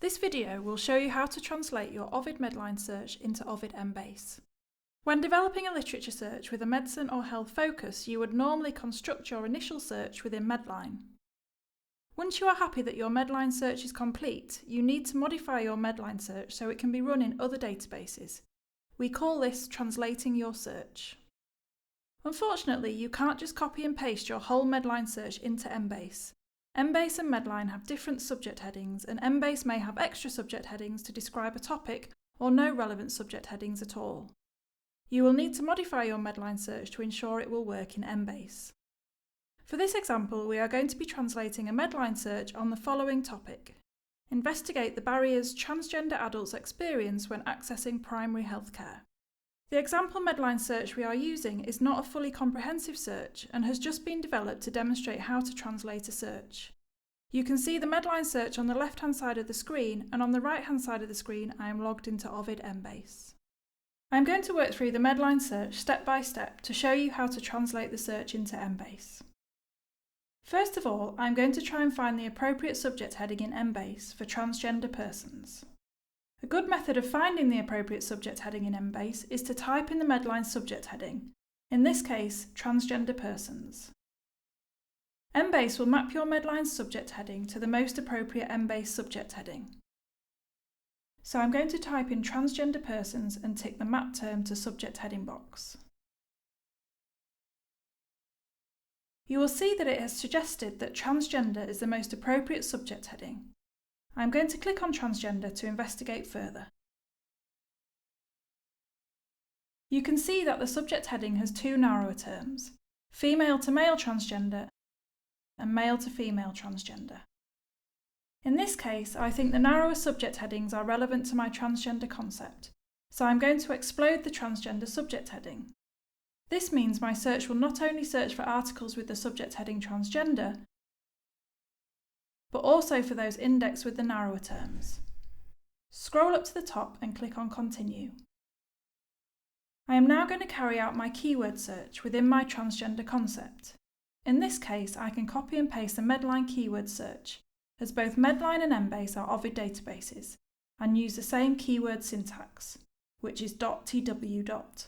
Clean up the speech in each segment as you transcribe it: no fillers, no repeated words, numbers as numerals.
This video will show you how to translate your Ovid Medline search into Ovid Embase. When developing a literature search with a medicine or health focus, you would normally construct your initial search within Medline. Once you are happy that your Medline search is complete, you need to modify your Medline search so it can be run in other databases. We call this translating your search. Unfortunately, you can't just copy and paste your whole Medline search into Embase. Embase and Medline have different subject headings, and Embase may have extra subject headings to describe a topic or no relevant subject headings at all. You will need to modify your Medline search to ensure it will work in Embase. For this example, we are going to be translating a Medline search on the following topic: investigate the barriers transgender adults experience when accessing primary healthcare. The example Medline search we are using is not a fully comprehensive search and has just been developed to demonstrate how to translate a search. You can see the Medline search on the left-hand side of the screen, and on the right-hand side of the screen I am logged into Ovid Embase. I am going to work through the Medline search step by step to show you how to translate the search into Embase. First of all, I am going to try and find the appropriate subject heading in Embase for transgender persons. A good method of finding the appropriate subject heading in Embase is to type in the Medline subject heading, in this case, transgender persons. Embase will map your Medline subject heading to the most appropriate Embase subject heading. So I'm going to type in transgender persons and tick the map term to subject heading box. You will see that it has suggested that transgender is the most appropriate subject heading. I'm going to click on transgender to investigate further. You can see that the subject heading has two narrower terms: female to male transgender and male to female transgender. In this case, I think the narrower subject headings are relevant to my transgender concept, so I'm going to explode the transgender subject heading. This means my search will not only search for articles with the subject heading transgender, but also for those indexed with the narrower terms. Scroll up to the top and click on Continue. I am now going to carry out my keyword search within my transgender concept. In this case, I can copy and paste the Medline keyword search, as both Medline and Embase are Ovid databases, and use the same keyword syntax, which is .tw.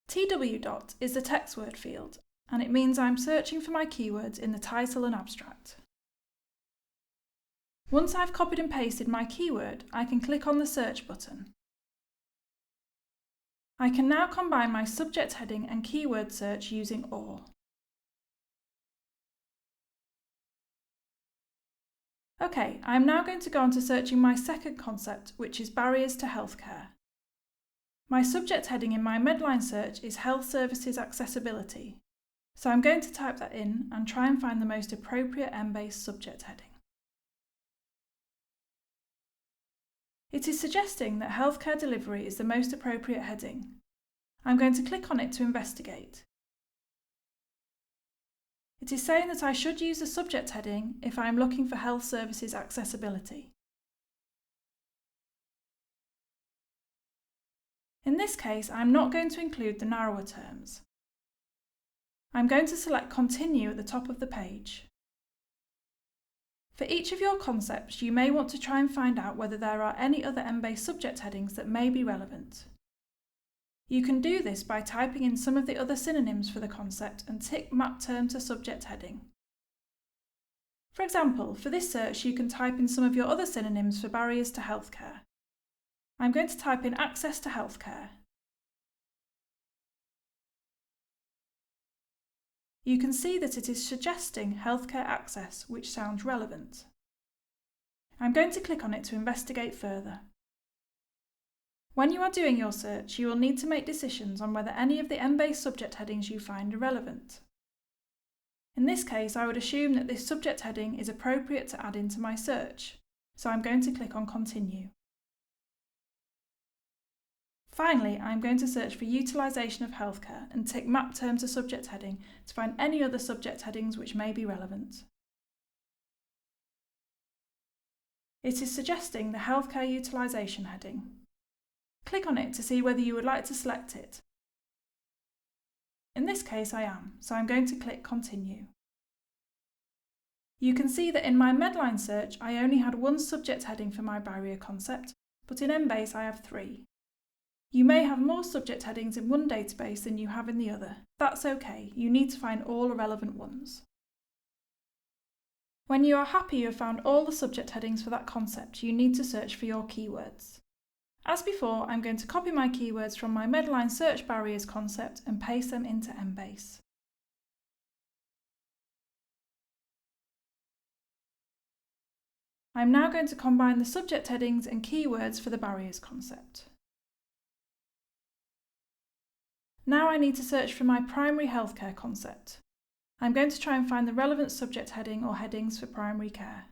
TW. Is the text word field, and it means I'm searching for my keywords in the title and abstract. Once I've copied and pasted my keyword, I can click on the search button. I can now combine my subject heading and keyword search using OR. Okay, I am now going to go on to searching my second concept, which is barriers to healthcare. My subject heading in my Medline search is Health Services Accessibility, so I'm going to type that in and try and find the most appropriate Embase subject heading. It is suggesting that healthcare delivery is the most appropriate heading. I'm going to click on it to investigate. It is saying that I should use the subject heading if I am looking for health services accessibility. In this case, I am not going to include the narrower terms. I'm going to select Continue at the top of the page. For each of your concepts, you may want to try and find out whether there are any other Embase subject headings that may be relevant. You can do this by typing in some of the other synonyms for the concept and tick Map Term to Subject Heading. For example, for this search you can type in some of your other synonyms for barriers to healthcare. I'm going to type in access to healthcare. You can see that it is suggesting healthcare access, which sounds relevant. I'm going to click on it to investigate further. When you are doing your search, you will need to make decisions on whether any of the Embase subject headings you find are relevant. In this case, I would assume that this subject heading is appropriate to add into my search, so I'm going to click on Continue. Finally, I am going to search for utilisation of healthcare and tick Map Term to Subject Heading to find any other subject headings which may be relevant. It is suggesting the healthcare utilisation heading. Click on it to see whether you would like to select it. In this case I am, so I'm going to click Continue. You can see that in my Medline search I only had one subject heading for my barrier concept, but in Embase I have 3. You may have more subject headings in one database than you have in the other. That's okay, you need to find all the relevant ones. When you are happy you have found all the subject headings for that concept, you need to search for your keywords. As before, I'm going to copy my keywords from my Medline search barriers concept and paste them into Embase. I'm now going to combine the subject headings and keywords for the barriers concept. Now I need to search for my primary healthcare concept. I'm going to try and find the relevant subject heading or headings for primary care.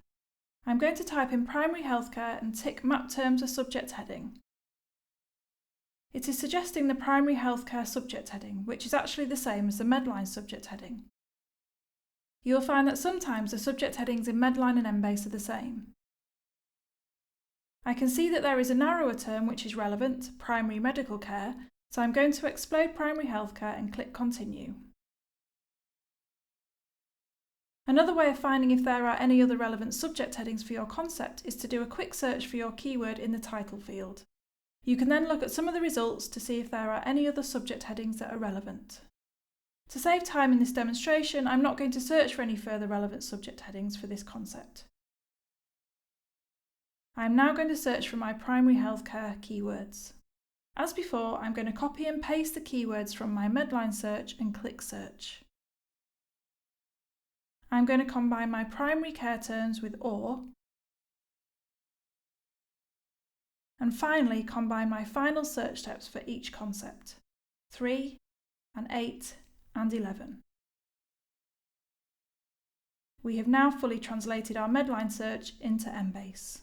I'm going to type in primary healthcare and tick map terms as subject heading. It is suggesting the primary healthcare subject heading, which is actually the same as the Medline subject heading. You'll find that sometimes the subject headings in Medline and Embase are the same. I can see that there is a narrower term which is relevant, primary medical care, so I'm going to explode primary healthcare and click continue. Another way of finding if there are any other relevant subject headings for your concept is to do a quick search for your keyword in the title field. You can then look at some of the results to see if there are any other subject headings that are relevant. To save time in this demonstration, I'm not going to search for any further relevant subject headings for this concept. I'm now going to search for my primary healthcare keywords. As before, I'm going to copy and paste the keywords from my Medline search and click search. I'm going to combine my primary care terms with or, and finally combine my final search steps for each concept, 3 and 8 and 11. We have now fully translated our Medline search into Embase.